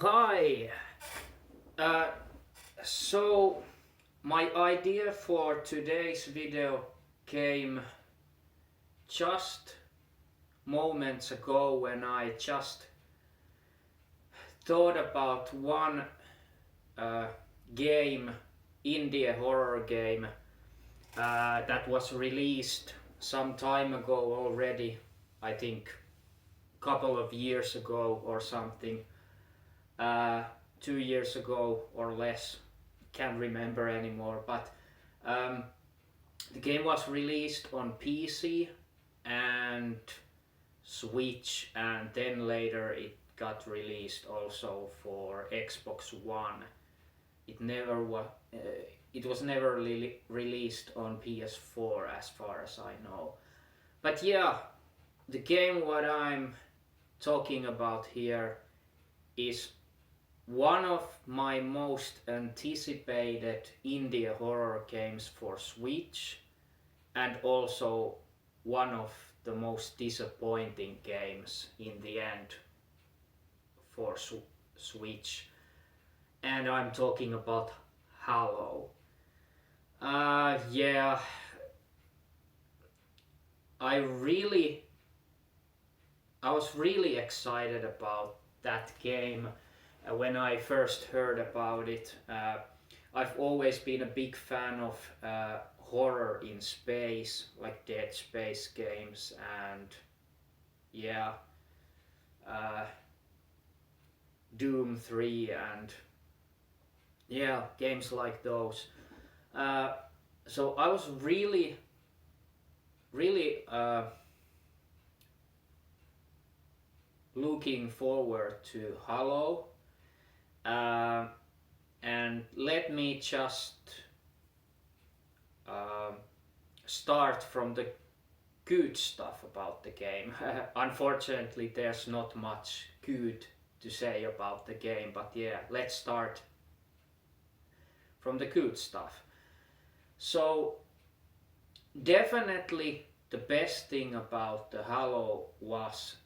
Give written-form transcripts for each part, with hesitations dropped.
Hi. Uh, so my idea for today's video came just moments ago when I just thought about one uh, game, indie horror game that was released some time ago already. I think couple of years ago or something. Uh, 2 years ago or less, can't remember anymore, but um, the game was released on PC and Switch, and then later it got released also for Xbox One. It never was. It was never released on PS4 as far as I know. But yeah, the game what I'm talking about here is one of my most anticipated indie horror games for Switch, and also one of the most disappointing games in the end for Switch. And I'm talking about Halo. Yeah, I really, I was really excited about that game when I first heard about it. I've always been a big fan of horror in space, like Dead Space games, and yeah, uh, Doom 3, and yeah, games like those. Uh, so I was really looking forward to Halo. Uh, and let me just uh, start from the good stuff about the game. Unfortunately, there's not much good to say about the game, but yeah, let's start from the good stuff. So, definitely the best thing about the Halo was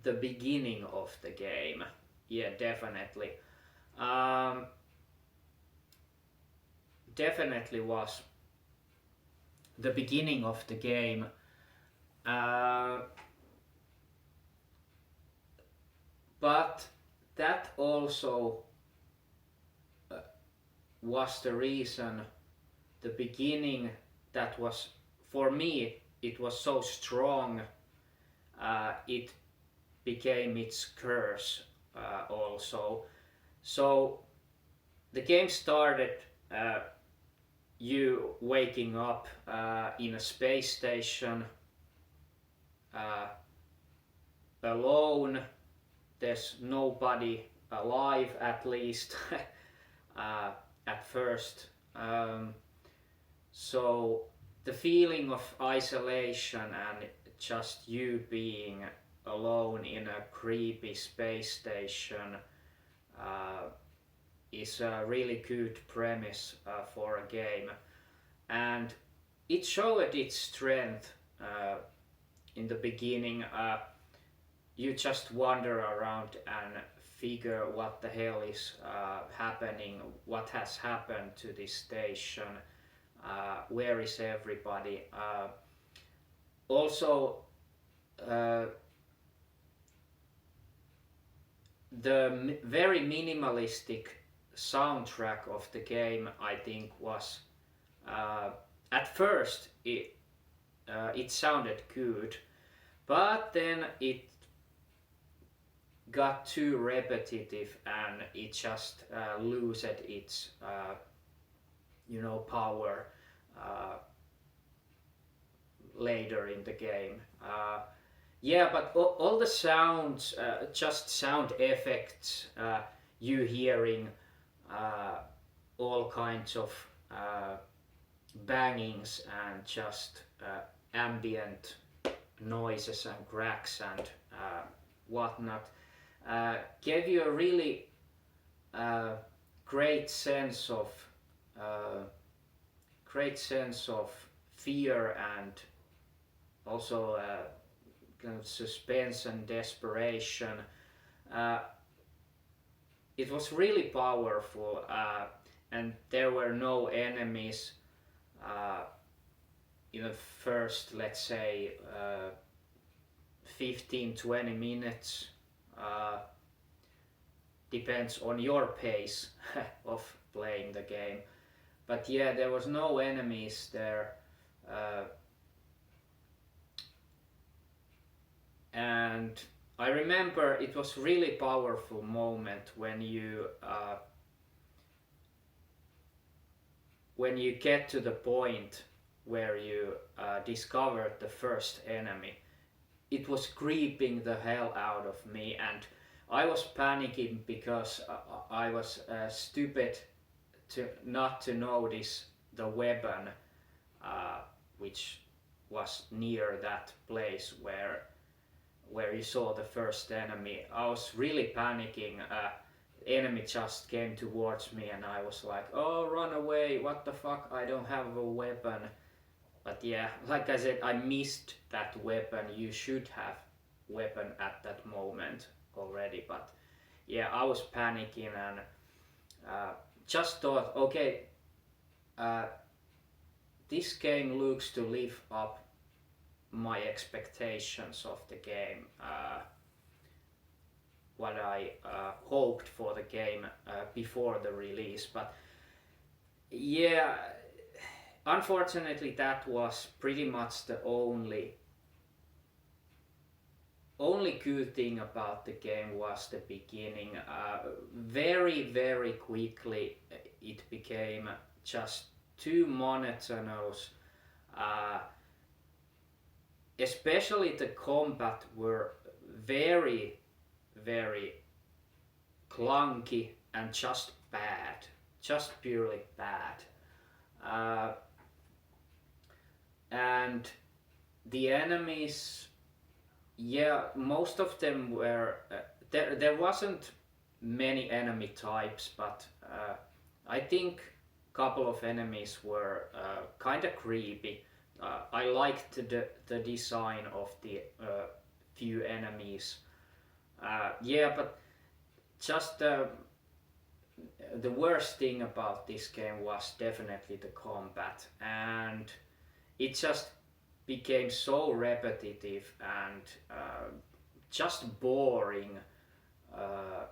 the beginning of the game. Yeah, definitely. Um, Definitely was the beginning of the game. Uh, but that also was the reason, the beginning that was, for me, it was so strong, it became its curse also. So the game started you waking up in a space station uh, alone. There's nobody alive, at least uh, at first. So the feeling of isolation and just you being alone in a creepy space station uh, is a really good premise for a game, and it showed its strength in the beginning. You just wander around and figure what the hell is happening, what has happened to this station, where is everybody. Also, uh, the very minimalistic soundtrack of the game, I think, was uh, at first it sounded good, but then it got too repetitive and it just lost its power later in the game. Yeah, but all the sounds, just sound effects, you hearing uh, all kinds of bangings and just ambient noises and cracks and whatnot, gave you a really uh, great sense of uh, great sense of fear, and also kind of suspense and desperation. Uh, it was really powerful, and there were no enemies uh, in the first, let's say, 15-20 minutes. Uh, Depends on your pace of playing the game. But yeah, there was no enemies there. Uh, and I remember it was really powerful moment when you get to the point where you discovered the first enemy. It was creeping the hell out of me, and I was panicking because I was stupid to not to notice the weapon, uh, which was near that place where you saw the first enemy. I was really panicking. Enemy just came towards me, and I was like, "Oh, run away! What the fuck? I don't have a weapon." But yeah, like I said, I missed that weapon. You should have weapon at that moment already. But yeah, I was panicking and just thought, okay, uh, this game looks to live up my expectations of the game, what I hoped for the game before the release. But yeah, unfortunately, that was pretty much the only good thing about the game was the beginning. Very, very quickly it became just too monotonous. Uh, Especially the combat were very, very clunky and just bad, just purely bad. Uh, and the enemies, yeah, most of them were there wasn't many enemy types, but I think a couple of enemies were kind of creepy. I liked the design of the few enemies. Yeah, but just the worst thing about this game was definitely the combat, and it just became so repetitive and just boring. Uh,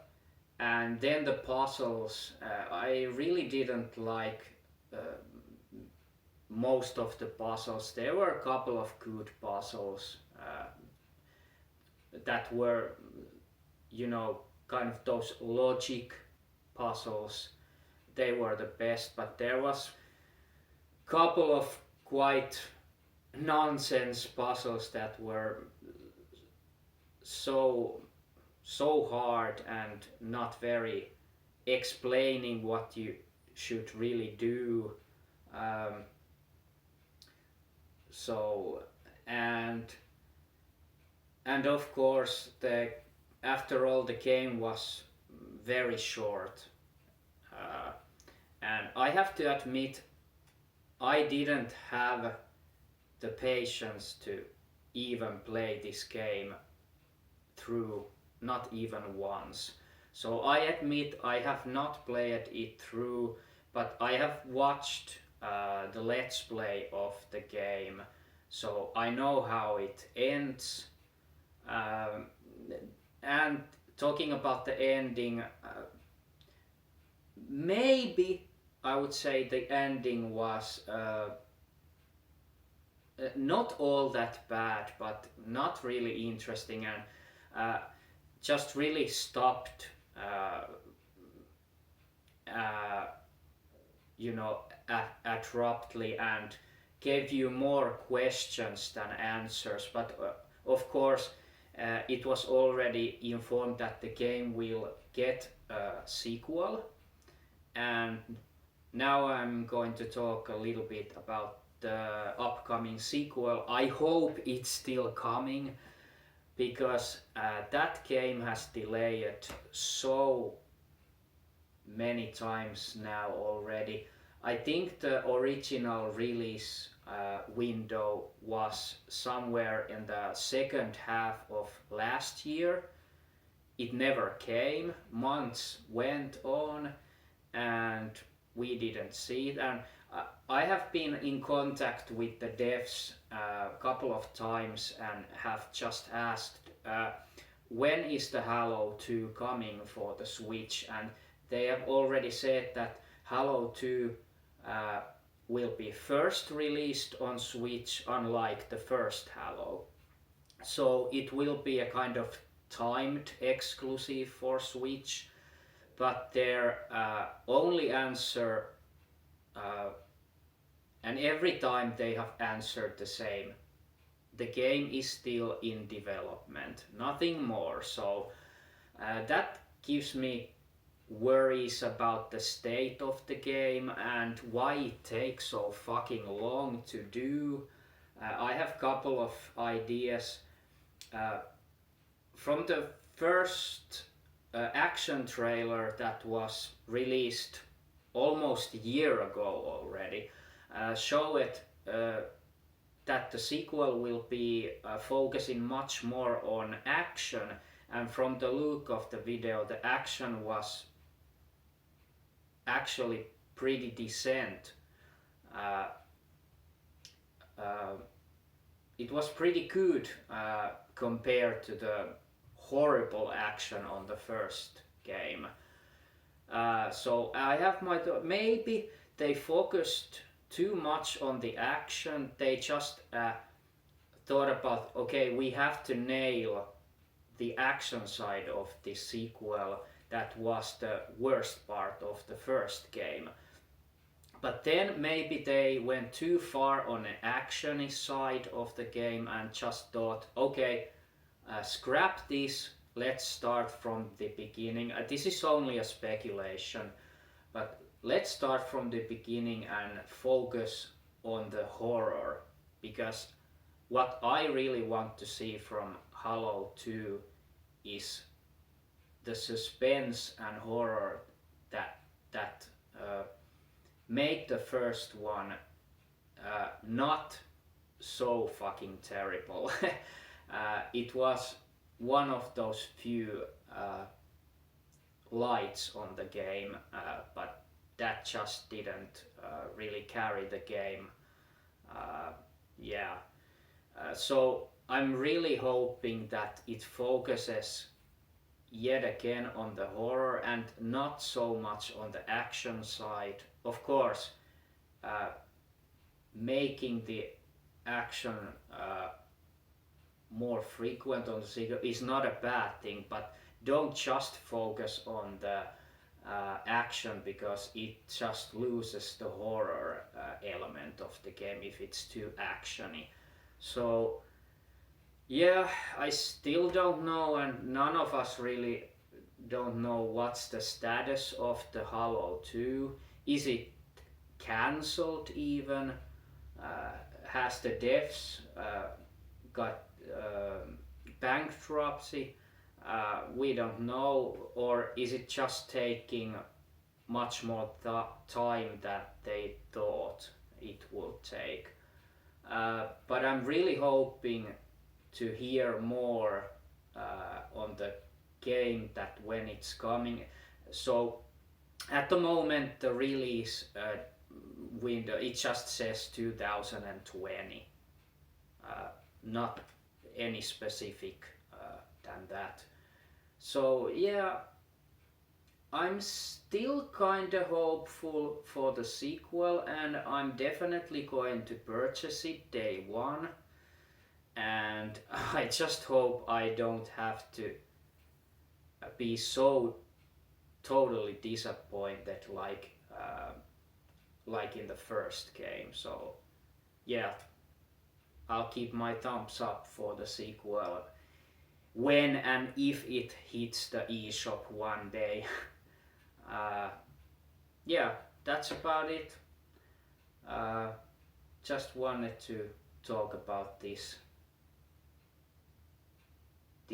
and then the puzzles, I really didn't like most of the puzzles. There were a couple of good puzzles that were, kind of those logic puzzles. They were the best, but there was a couple of quite nonsense puzzles that were so hard and not very explaining what you should really do. Um, so and of course after all the game was very short, uh, and I have to admit I didn't have the patience to even play this game through, not even once. So I admit I have not played it through, but I have watched the Let's Play of the game, so I know how it ends. Um, and talking about the ending, maybe I would say the ending was not all that bad, but not really interesting, and just really stopped, uh, abruptly, and gave you more questions than answers. But of course, it was already informed that the game will get a sequel, and now I'm going to talk a little bit about the upcoming sequel. I hope it's still coming, because that game has delayed so many times now already. I think the original release window was somewhere in the second half of last year, it never came. Months went on and we didn't see it. And I have been in contact with the devs a couple of times and have just asked when is the Halo 2 coming for the Switch, and they have already said that Halo 2 will be first released on Switch, unlike the first Halo. So it will be a kind of timed exclusive for Switch, but their only answer, and every time they have answered the same, the game is still in development, nothing more. So that gives me worries about the state of the game and why it takes so fucking long to do. I have a couple of ideas. From the first action trailer that was released almost a year ago already, showed that the sequel will be focusing much more on action, and from the look of the video, the action was actually pretty decent. It was pretty good compared to the horrible action on the first game. So I have my maybe they focused too much on the action. They just thought about, okay, we have to nail the action side of the sequel. That was the worst part of the first game. But then maybe they went too far on the action side of the game and just thought, okay, scrap this, let's start from the beginning. This is only a speculation, but let's start from the beginning and focus on the horror, because what I really want to see from Halo 2 is the suspense and horror that made the first one not so fucking terrible. It was one of those few lights on the game, but that just didn't really carry the game. So I'm really hoping that it focuses yet again on the horror and not so much on the action side. Of course, making the action more frequent on the sequel is not a bad thing, but don't just focus on the action, because it just loses the horror element of the game if it's too actiony. So yeah, I still don't know, and none of us really don't know what's the status of the Halo 2. Is it cancelled even? Has the devs got bankruptcy? We don't know. Or is it just taking much more time than they thought it would take? But I'm really hoping to hear more on the game, that when it's coming. So at the moment the release window, it just says 2020, not any specific than that. So yeah, I'm still kinda hopeful for the sequel, and I'm definitely going to purchase it day one. And I just hope I don't have to be so totally disappointed like in the first game. So yeah, I'll keep my thumbs up for the sequel when and if it hits the eShop one day. Yeah, that's about it. Just wanted to talk about this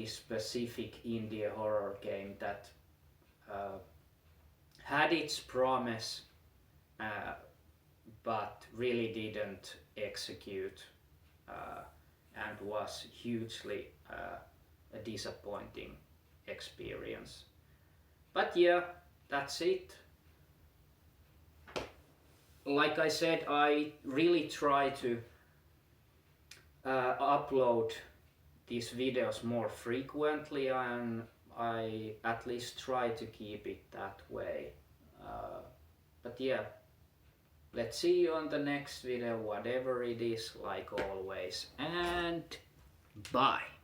specific indie horror game that had its promise, but really didn't execute, and was hugely a disappointing experience. But yeah, that's it. Like I said, I really try to upload these videos more frequently, and I at least try to keep it that way. But yeah, let's see you on the next video, whatever it is, like always, and bye.